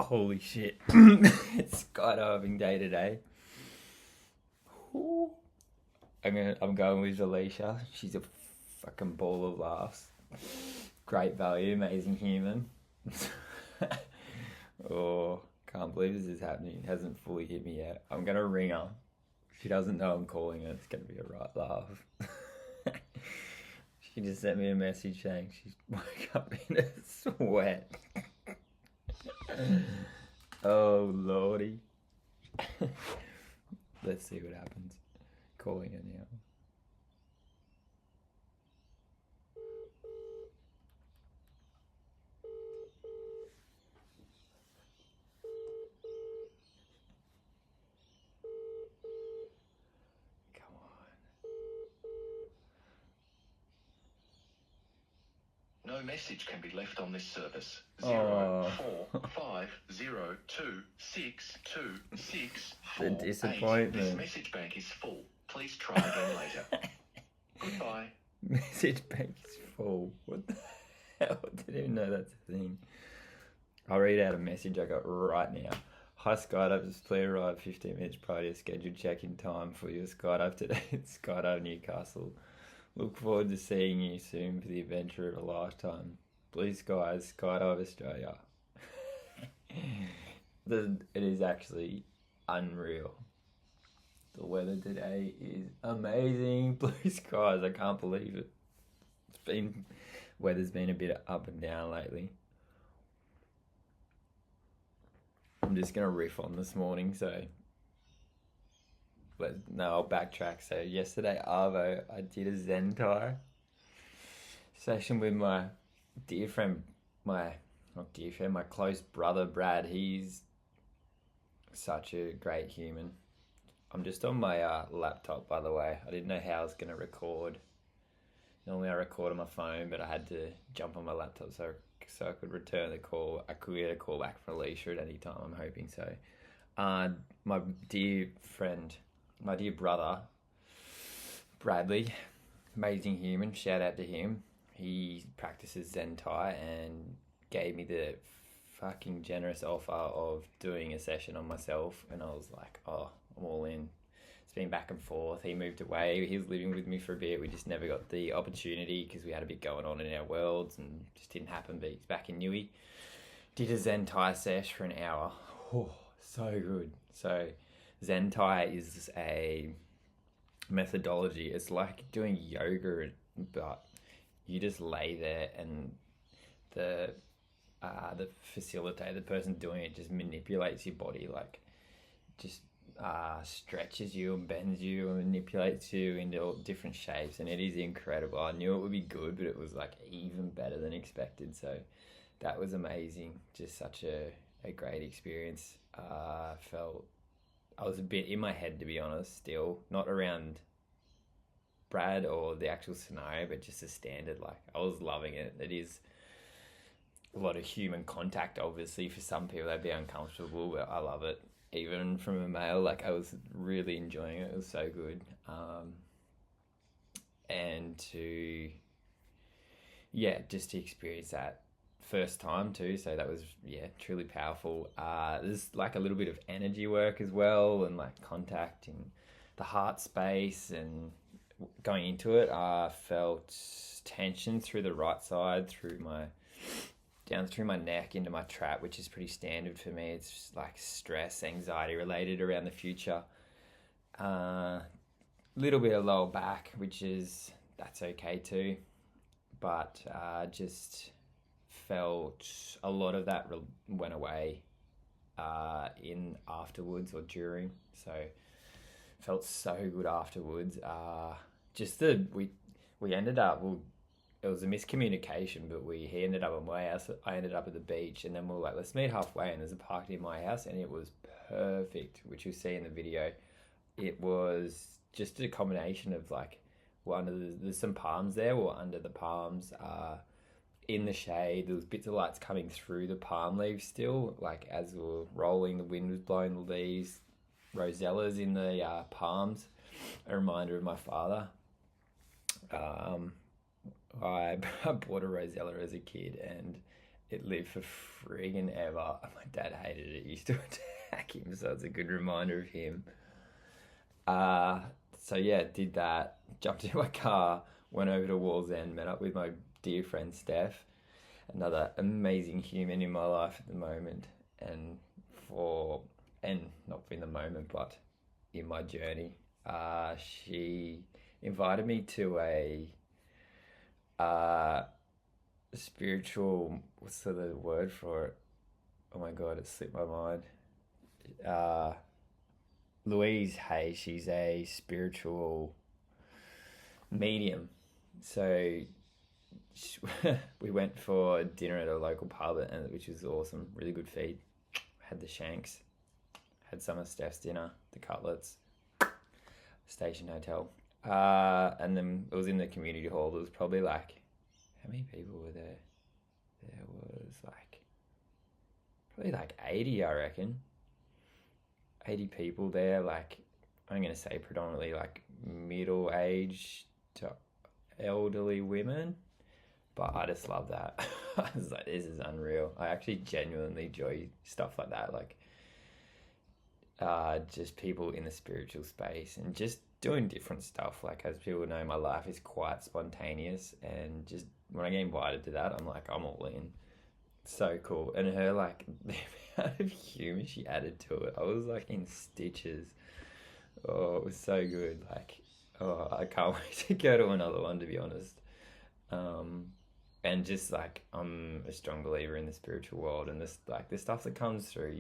Holy shit. It's skydiving day today. Ooh. I'm going with Alicia. She's a fucking ball of laughs. Great value, amazing human. Oh, can't believe this is happening. It hasn't fully hit me yet. I'm gonna ring her. She doesn't know I'm calling her. It's gonna be a right laugh. She just sent me a message saying she's woke up in a sweat. Oh lordy. Let's see what happens. Calling her now. Come on. No message can be left on this service. Oh. 0450262648. The disappointment. This message bank is full. Please try again later. Goodbye. Message bank is full. What the hell? I didn't even know that's a thing. I'll read out a message I got right now. Hi Skydivers, please arrive 15 minutes prior to your scheduled check-in time for your skydive today at Skydive Newcastle. Look forward to seeing you soon for the adventure of a lifetime. Blue skies, Skydive Australia. It is actually unreal. The weather today is amazing. Blue skies, I can't believe it. Weather's been a bit up and down lately. I'm just gonna riff on this morning, I'll backtrack. So yesterday, Arvo, I did a Zentai session with my dear friend, my close brother Brad. He's such a great human. I'm just on my laptop, by the way. I didn't know how I was gonna record. Normally I record on my phone, but I had to jump on my laptop so I could return the call. I could get a call back from Alicia at any time, I'm hoping so. My dear friend, my dear brother, Bradley, amazing human, shout out to him. He practices Zentai and gave me the fucking generous offer of doing a session on myself, and I was like, oh, I'm all in. It's been back and forth. He moved away. He was living with me for a bit. We just never got the opportunity because we had a bit going on in our worlds and just didn't happen, but he's back in Newey. Did a Zentai sesh for an hour. Oh, so good. So Zentai is a methodology. It's like doing yoga, but you just lay there and the facilitator, the person doing it, just manipulates your body, like just stretches you and bends you and manipulates you into all different shapes, and it is incredible. I knew it would be good, but it was like even better than expected. So that was amazing. Just such a great experience. I was a bit in my head, to be honest, still not around Brad or the actual scenario, but just the standard. Like, I was loving it. It is a lot of human contact, obviously. For some people that'd be uncomfortable, but I love it. Even from a male, like, I was really enjoying it. It was so good. And just to experience that first time too, so that was truly powerful. There's like a little bit of energy work as well, and like contact in the heart space, and going into it I felt tension through the right side, down through my neck into my trap, which is pretty standard for me. It's just like stress, anxiety related around the future. Little bit of lower back, that's okay too, but just felt a lot of that went away in afterwards or during. So felt so good afterwards. We ended up, it was a miscommunication, but he ended up at my house, I ended up at the beach, and then we were like, let's meet halfway, and there's a park near my house, and it was perfect, which you see in the video. It was just a combination of like, there's some palms there, or under the palms, in the shade, there was bits of lights coming through the palm leaves still, like as we were rolling, the wind was blowing the leaves, rosellas in the palms, a reminder of my father. I bought a rosella as a kid, and it lived for friggin' ever. My dad hated it. He used to attack him, so it's a good reminder of him. Uh, so yeah, did that. Jumped in my car, went over to Wallsend, met up with my dear friend Steph, another amazing human in my life at the moment, and not in the moment, but in my journey. She invited me to a spiritual. What's the word for it? Oh my god, it slipped my mind. Uh, Louise Hay. She's a spiritual medium. So we went for dinner at a local pub, which was awesome. Really good feed. Had the shanks. Had some of Steph's dinner, the cutlets. Station Hotel. And then it was in the community hall. There was probably like, how many people were there? There was like, probably like 80, I reckon. 80 people there, like, I'm going to say predominantly like middle-aged to elderly women. But I just love that. I was like, this is unreal. I actually genuinely enjoy stuff like that. Like, just people in the spiritual space and just doing different stuff. Like, as people know, my life is quite spontaneous, and just when I get invited to that, I'm like, I'm all in. So cool. And her, like, the amount of humor she added to it, I was like in stitches. Oh, it was so good. Like, oh, I can't wait to go to another one, to be honest. And just like, I'm a strong believer in the spiritual world, and this, like, the stuff that comes through,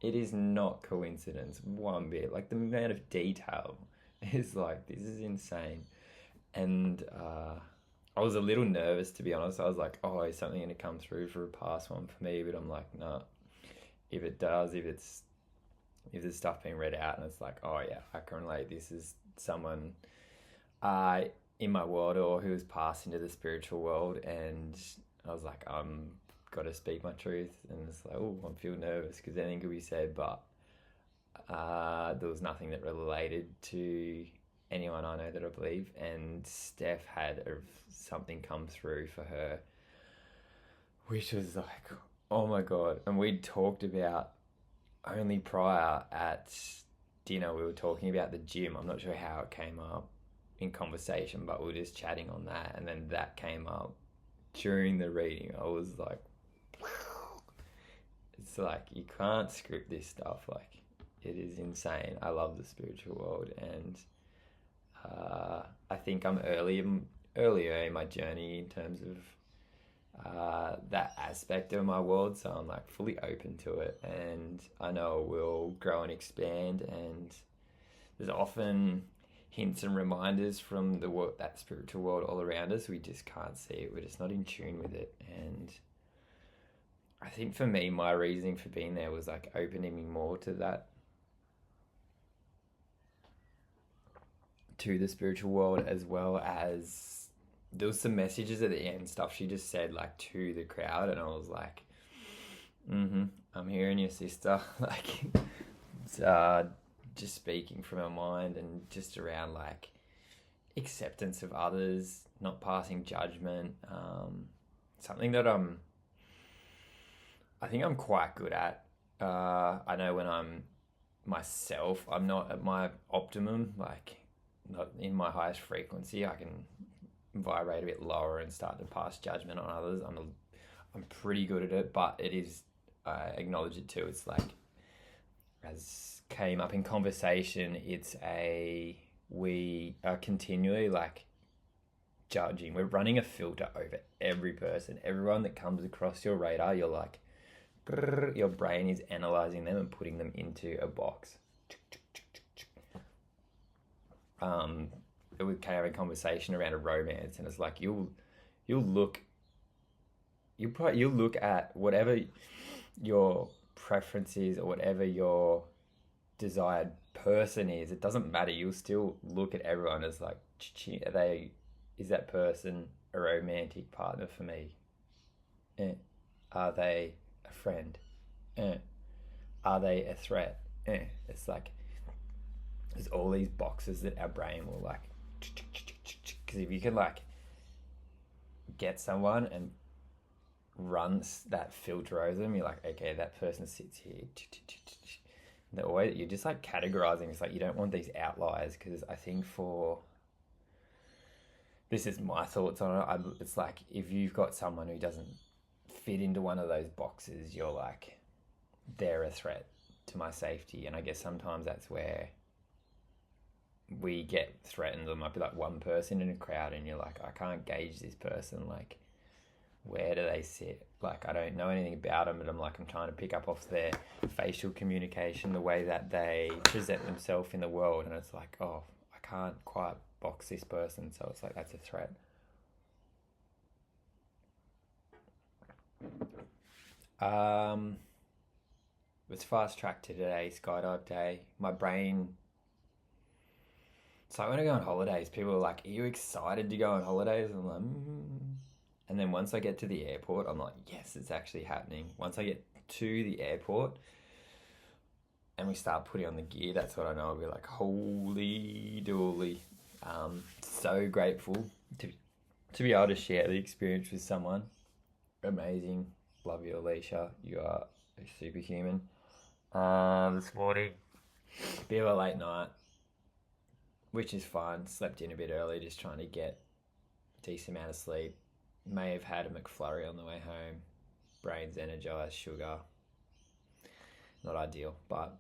it is not coincidence one bit. Like, the amount of detail is like, this is insane. And I was a little nervous, to be honest. I was like, oh, is something going to come through for a past one for me? But I'm like, no. If it does, if there's stuff being read out and it's like, oh yeah, I can relate. This is someone in my world, or who has passed into the spiritual world, and I was like, got to speak my truth. And it's like, oh, I feel nervous because anything could be said, but there was nothing that related to anyone I know that I believe. And Steph had something come through for her, which was like, oh my god. And we'd talked about, only prior at dinner, we were talking about the gym. I'm not sure how it came up in conversation, but we were just chatting on that, and then that came up during the reading. I was like, it's like, you can't script this stuff. Like, it is insane. I love the spiritual world, and I think I'm earlier in my journey in terms of that aspect of my world, so I'm like fully open to it, and I know it will grow and expand. And there's often hints and reminders from that spiritual world all around us. We just can't see it. We're just not in tune with it. And I think for me, my reasoning for being there was like opening me more to the spiritual world, as well as there was some messages at the end, stuff she just said like to the crowd, and I was like, I'm hearing you, sister. Like, it's, just speaking from her mind, and just around like acceptance of others, not passing judgment. Something that I think I'm quite good at. I know when I'm myself, I'm not at my optimum, like not in my highest frequency. I can vibrate a bit lower and start to pass judgment on others. I'm pretty good at it, but it is, I acknowledge it too. It's like, as came up in conversation, we are continually like judging. We're running a filter over every person, everyone that comes across your radar. You're like, your brain is analyzing them and putting them into a box. We came having a conversation around a romance, and it's like you'll look at whatever your preference is, or whatever your desired person is. It doesn't matter. You'll still look at everyone as like, is that person a romantic partner for me? Are they a friend? Are they a threat? It's like, there's all these boxes that our brain will like, because if you can like get someone and runs that filter over them. You're like, okay, that person sits here. The way that you're just like categorizing, it's like you don't want these outliers, because I think this is my thoughts on it. It's like if you've got someone who doesn't fit into one of those boxes, you're like, they're a threat to my safety. And I guess sometimes that's where we get threatened. There might be like one person in a crowd and you're like, I can't gauge this person. Like, where do they sit? Like, I don't know anything about them, but I'm trying to pick up off their facial communication, the way that they present themselves in the world. And it's like, oh, I can't quite box this person. So it's like, that's a threat. It's fast track to today, skydive day. My brain, it's like when I go on holidays, people are like, are you excited to go on holidays? I'm like, And then once I get to the airport, I'm like, yes, it's actually happening. Once I get to the airport and we start putting on the gear, that's what I know. I'll be like, holy dooly. So grateful to be able to share the experience with someone. Amazing. Love you, Alicia. You are a superhuman. This morning, bit of a late night, which is fine. Slept in a bit early, just trying to get a decent amount of sleep. May have had a McFlurry on the way home. Brain's energized, sugar. Not ideal, but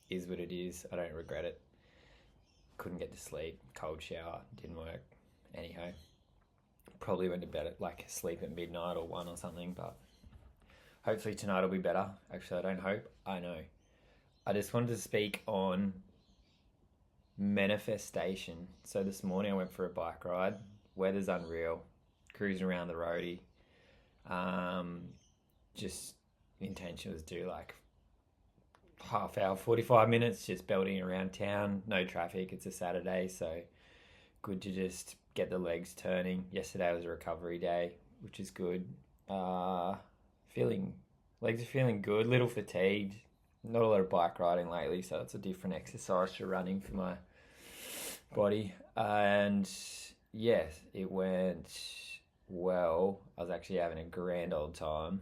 is what it is. I don't regret it. Couldn't get to sleep. Cold shower. Didn't work. Anyhow. Probably went to bed at sleep at midnight or 1 or something, but hopefully tonight will be better. Actually, I don't hope. I know. I just wanted to speak on manifestation. So this morning I went for a bike ride. Weather's unreal. Cruising around the roadie. Just intention was do like half hour, 45 minutes, just belting around town. No traffic. It's a Saturday, so good to just get the legs turning. Yesterday was a recovery day, which is good. Legs are feeling good. Little fatigued. Not a lot of bike riding lately, so it's a different exercise to running for my body. And yes, it went well. I was actually having a grand old time.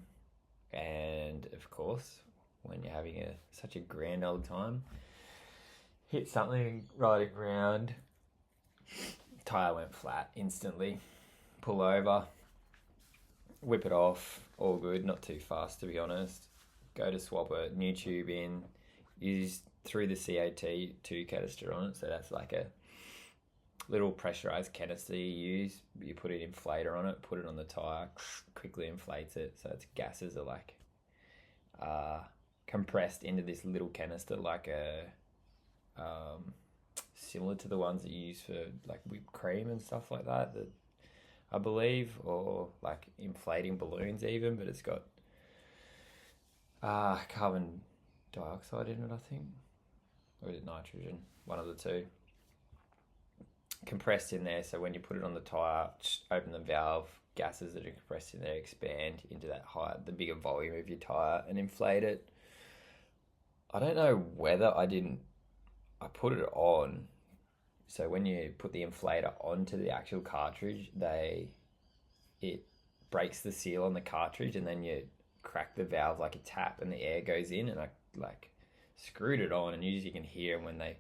And of course, when you're having such a grand old time, hit something riding around. Tyre went flat instantly. Pull over. Whip it off. All good. Not too fast, to be honest. Go to swap it. New tube in. Threw the CO2 canister on it. So that's like a little pressurized canister you use. You put an inflator on it. Put it on the tyre. Quickly inflates it. So its gases are like compressed into this little canister, like similar to the ones that you use for like whipped cream and stuff like that, I believe, or like inflating balloons even, but it's got carbon dioxide in it, I think, or is it nitrogen? One of the two. Compressed in there, so when you put it on the tyre, open the valve, gases that are compressed in there expand into the bigger volume of your tyre and inflate it. I don't know whether I put it on. So when you put the inflator onto the actual cartridge, it breaks the seal on the cartridge, and then you crack the valve like a tap and the air goes in, and I like screwed it on, and usually you can hear when they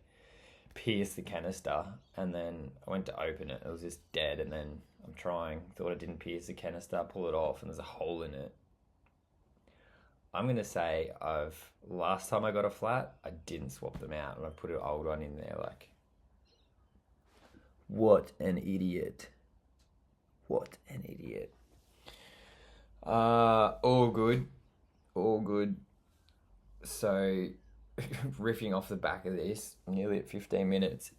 pierce the canister, and then I went to open it, it was just dead, and then thought it didn't pierce the canister, pull it off, and there's a hole in it. I'm going to say last time I got a flat, I didn't swap them out, and I put an old one in there. Like, what an idiot. What an idiot. All good. So, riffing off the back of this, nearly at 15 minutes,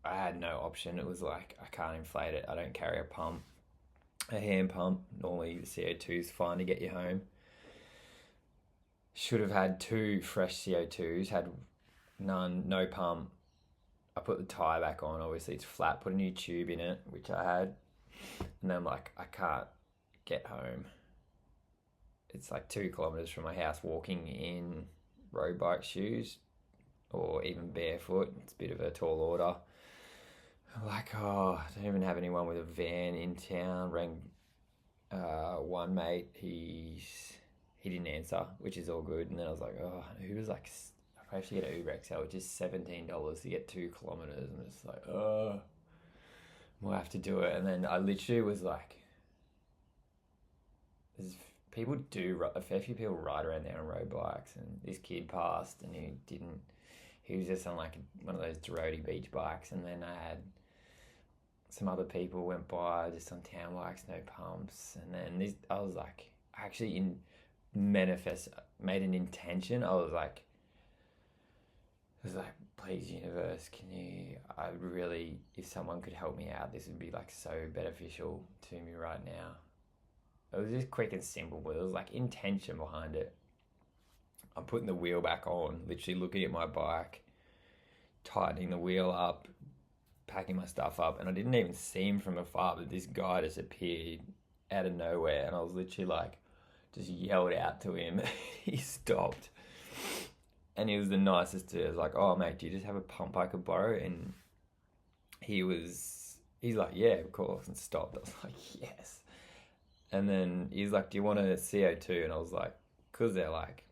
I had no option. It was like, I can't inflate it. I don't carry a hand pump. Normally the CO2 is fine to get you home. Should have had 2 fresh CO2s, had none, no pump. I put the tyre back on, obviously it's flat, put a new tube in it, which I had. And then I'm like, I can't get home. It's like 2 kilometres from my house, walking in road bike shoes or even barefoot. It's a bit of a tall order. I'm like, I don't even have anyone with a van in town. Rang one mate, he didn't answer, which is all good. And then I was like, oh, he was like, I probably have to get an Uber XL, which is $17 to get 2 kilometers, and it's like, oh, we'll have to do it. And then I literally was like, there's a fair few people ride around there on road bikes, and this kid passed, and he was just on like one of those Doroti beach bikes, and then I had some other people went by just on town bikes, no pumps, and then I was like, actually made an intention. I was like, please, universe, if someone could help me out, this would be like so beneficial to me right now. It was just quick and simple, but there was like intention behind it. I'm putting the wheel back on, literally looking at my bike, tightening the wheel up, packing my stuff up, and I didn't even see him from afar, but this guy just appeared out of nowhere, and I was literally like, just yelled out to him. He stopped, and he was the nicest too. I was like, oh mate, do you just have a pump I could borrow? And he's like, yeah, of course, and stopped. I was like, yes. And then he's like, do you want a CO2? And I was like, because they're like,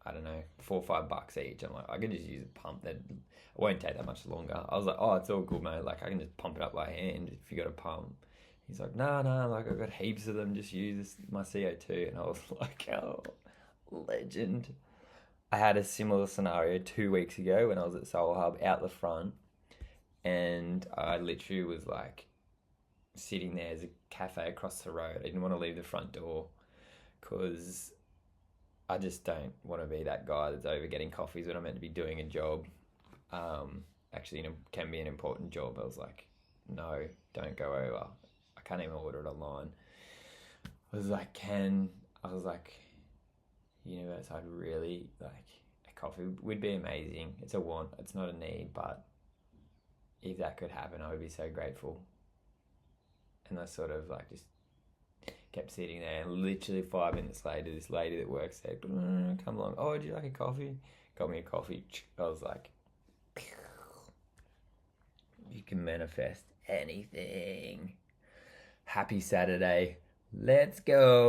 I don't know, $4 or $5 each. I'm like, I can just use a pump that it won't take that much longer. I was like, oh, it's all good, mate. Like, I can just pump it up by hand if you got a pump. He's like, no, like, I've got heaps of them. Just use my CO2. And I was like, oh, legend. I had a similar scenario 2 weeks ago when I was at Soul Hub out the front. And I literally was like, sitting there as a cafe across the road. I didn't want to leave the front door because I just don't want to be that guy that's over getting coffees when I'm meant to be doing a job. Actually, it can be an important job. I was like, no, don't go over. I can't even order it online. I was like, universe, I'd really like a coffee would be amazing. It's a want, it's not a need, but if that could happen, I would be so grateful. And I sort of like just kept sitting there, and literally 5 minutes later, this lady that works there, come along, oh, would you like a coffee? Got me a coffee. I was like, you can manifest anything. Happy Saturday. Let's go.